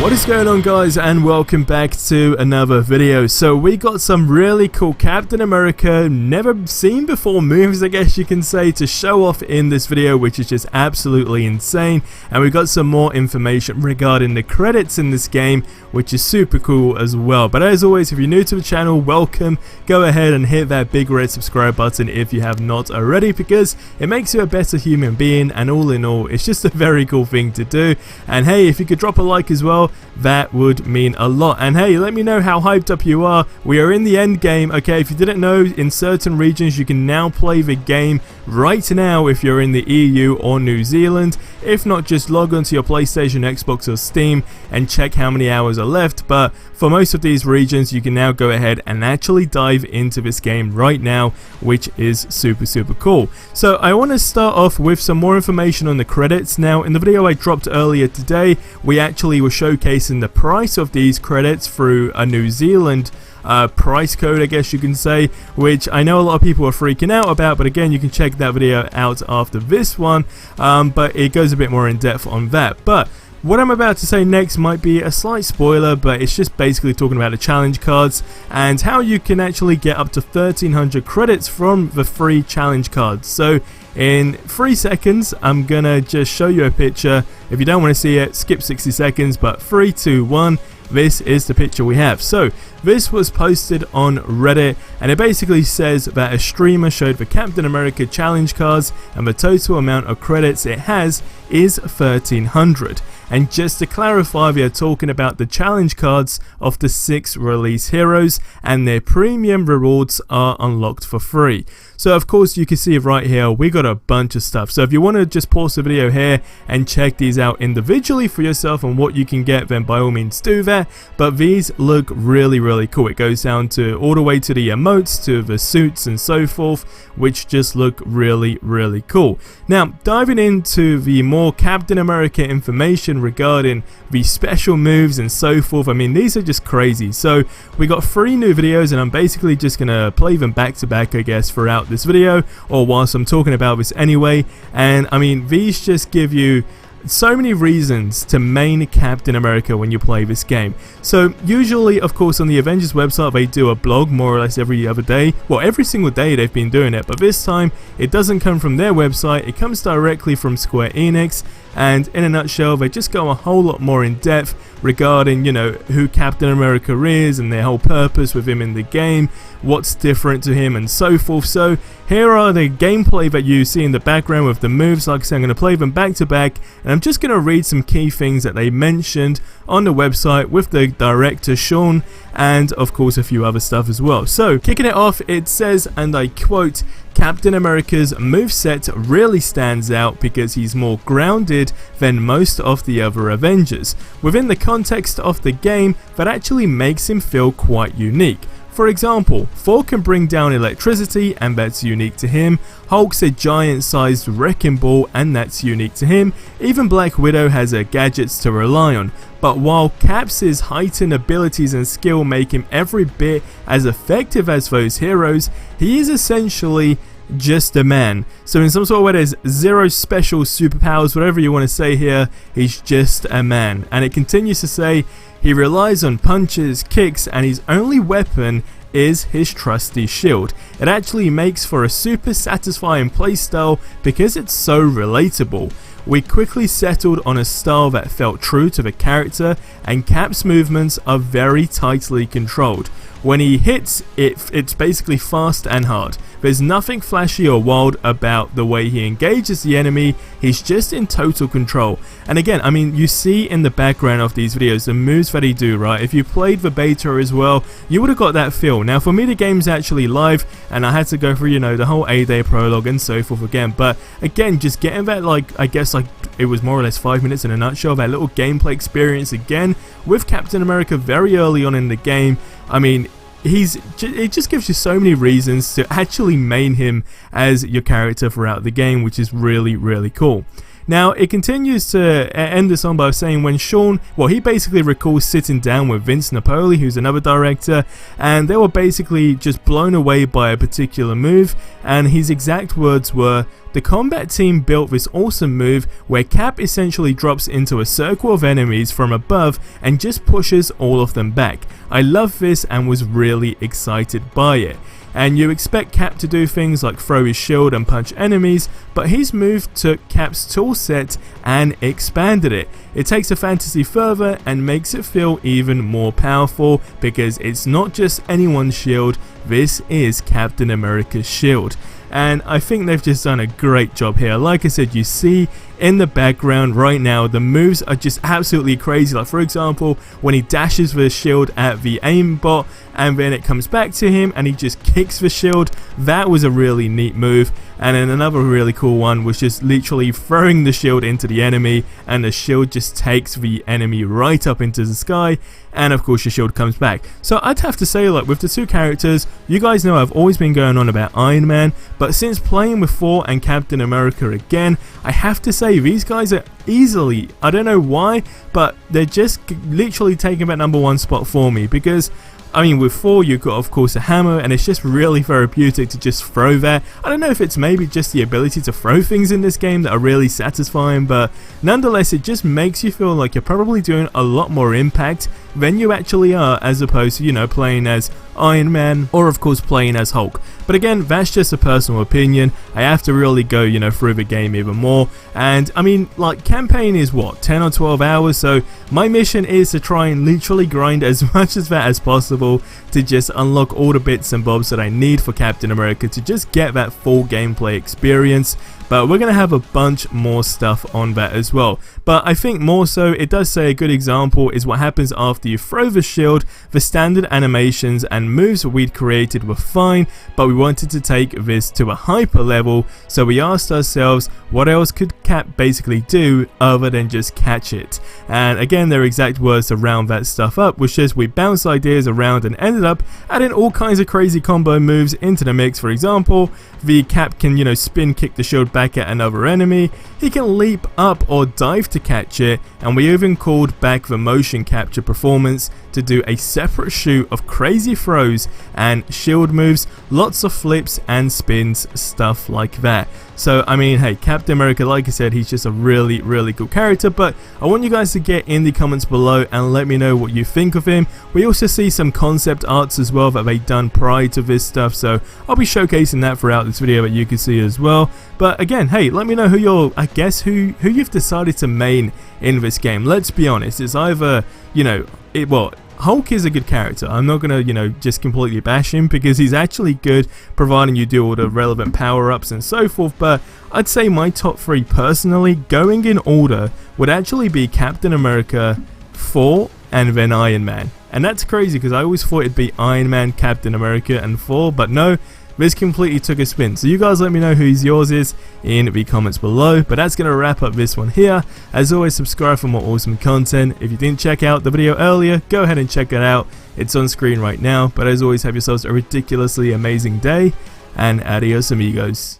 What is going on, guys, and welcome back to another video. So we got some really cool Captain America never seen before moves, I guess you can say, to show off in this video, which is just absolutely insane. And we got some more information regarding the credits in this game, which is super cool as well. But as always, if you're new to the channel, welcome. Go ahead and hit that big red subscribe button if you have not already, because it makes you a better human being, and all in all, it's just a very cool thing to do. And hey, if you could drop a like as well, that would mean a lot. And hey, let me know how hyped up you are. We are in the end game. Okay, if you didn't know, in certain regions you can now play the game right now if you're in the EU or New Zealand. If not, just log onto your PlayStation, Xbox or Steam and check how many hours are left. But for most of these regions, you can now go ahead and actually dive into this game right now, which is super cool. So I want to start off with some more information on the credits. Now, in the video I dropped earlier today, we actually were showcasing the price of these credits through a New Zealand price code, I guess you can say, which I know a lot of people are freaking out about, but again, you can check that video out after this one, but it goes a bit more in depth on that. But what I'm about to say next might be a slight spoiler, but it's just basically talking about the challenge cards and how you can actually get up to 1300 credits from the free challenge cards. So in 3 seconds, I'm gonna just show you a picture. If you don't want to see it, skip 60 seconds, but 3, 2, 1. This is the picture we have. So this was posted on Reddit, and it basically says that a streamer showed the Captain America challenge cards, and the total amount of credits it has is 1300. And just to clarify, we are talking about the challenge cards of the 6 release heroes, and their premium rewards are unlocked for free. So of course you can see right here, we got a bunch of stuff. So if you want to just pause the video here and check these out individually for yourself and what you can get, then by all means do that. But these look really cool. It goes down to all the way to the emotes, to the suits and so forth, which just look really cool. Now, diving into the more Captain America information regarding the special moves and so forth, I mean, these are just crazy. So we got 3 new videos, and I'm basically just gonna play them back to back, I guess, throughout this video, or whilst I'm talking about this anyway. And I mean, these just give you so many reasons to main Captain America when you play this game. So usually, of course, on the Avengers website, they do a blog more or less every other day. Well, every single day they've been doing it, but this time it doesn't come from their website, it comes directly from Square Enix. And in a nutshell, they just go a whole lot more in depth regarding, you know, who Captain America is and their whole purpose with him in the game, what's different to him and so forth. So here are the gameplay that you see in the background with the moves. Like I said, I'm going to play them back to back, and I'm just going to read some key things that they mentioned on the website with the director Sean, and of course a few other stuff as well. So kicking it off, it says, and I quote, "Captain America's moveset really stands out because he's more grounded than most of the other Avengers. Within the context of the game, that actually makes him feel quite unique. For example, Thor can bring down electricity, and that's unique to him. Hulk's a giant-sized wrecking ball, and that's unique to him. Even Black Widow has her gadgets to rely on. But while Cap's heightened abilities and skill make him every bit as effective as those heroes, he is essentially just a man. So in some sort of way, there's zero special superpowers, whatever you want to say here, he's just a man." And it continues to say, "He relies on punches, kicks, and his only weapon is his trusty shield. It actually makes for a super satisfying playstyle because it's so relatable. We quickly settled on a style that felt true to the character, and Cap's movements are very tightly controlled. When he hits, it's basically fast and hard. There's nothing flashy or wild about the way he engages the enemy, he's just in total control." And again, I mean, you see in the background of these videos the moves that he do, right? If you played the beta as well, you would have got that feel. Now for me, the game's actually live, and I had to go through, you know, the whole 8-day prologue and so forth again. But again, just getting that, like, I guess like it was more or less 5 minutes in a nutshell, that little gameplay experience again with Captain America very early on in the game. I mean, it just gives you so many reasons to actually main him as your character throughout the game, which is really cool. Now it continues to end this on by saying when Sean, well, he basically recalls sitting down with Vince Napoli, who's another director, and they were basically just blown away by a particular move, and his exact words were, "The combat team built this awesome move where Cap essentially drops into a circle of enemies from above and just pushes all of them back. I love this and was really excited by it." And you expect Cap to do things like throw his shield and punch enemies, but his move took Cap's toolset and expanded it. It takes a fantasy further and makes it feel even more powerful because it's not just anyone's shield, this is Captain America's shield. And I think they've just done a great job here. Like I said, you see in the background right now, the moves are just absolutely crazy. Like for example, when he dashes the shield at the aimbot and then it comes back to him and he just kicks the shield, that was a really neat move. And then another really cool one was just literally throwing the shield into the enemy, and the shield just takes the enemy right up into the sky, and of course your shield comes back. So I'd have to say, like, with the two characters, you guys know I've always been going on about Iron Man, but since playing with Thor and Captain America again, I have to say these guys are easily, I don't know why, but they're just literally taking that #1 spot for me, because I mean, with Thor, you've got, of course, a hammer, and it's just really therapeutic to just throw that. I don't know if it's maybe just the ability to throw things in this game that are really satisfying, but nonetheless, it just makes you feel like you're probably doing a lot more impact than you actually are, as opposed to, you know, playing as Iron Man, or of course playing as Hulk. But again, that's just a personal opinion. I have to really go, you know, through the game even more. And I mean, like, campaign is what, 10 or 12 hours, so my mission is to try and literally grind as much of that as possible to just unlock all the bits and bobs that I need for Captain America to just get that full gameplay experience. But we're going to have a bunch more stuff on that as well. But I think more so, it does say a good example is what happens after you throw the shield. The standard animations and moves we'd created were fine, but we wanted to take this to a hyper level, so we asked ourselves, what else could Cap basically do other than just catch it? And again, their exact words to round that stuff up was just, we bounced ideas around and ended up adding all kinds of crazy combo moves into the mix. For example, the Cap can, you know, spin kick the shield back at another enemy, he can leap up or dive to catch it, and we even called back the motion capture performance to do a separate shoot of crazy throws and shield moves, lots of flips and spins, stuff like that. So I mean, hey, Captain America, like I said, he's just a really, really cool character, but I want you guys to get in the comments below and let me know what you think of him. We also see some concept arts as well that they've done prior to this stuff, so I'll be showcasing that throughout this video that you can see as well. But again, hey, let me know who you're, I guess, who you've decided to main in this game. Let's be honest, it's either, you know, Hulk is a good character. I'm not gonna, you know, just completely bash him because he's actually good, providing you do all the relevant power-ups and so forth. But I'd say my top 3 personally, going in order, would actually be Captain America, Thor, and then Iron Man. And that's crazy because I always thought it'd be Iron Man, Captain America, and Thor, but no. This completely took a spin. So you guys let me know who yours is in the comments below. But that's going to wrap up this one here. As always, subscribe for more awesome content. If you didn't check out the video earlier, go ahead and check it out. It's on screen right now. But as always, have yourselves a ridiculously amazing day. And adios amigos.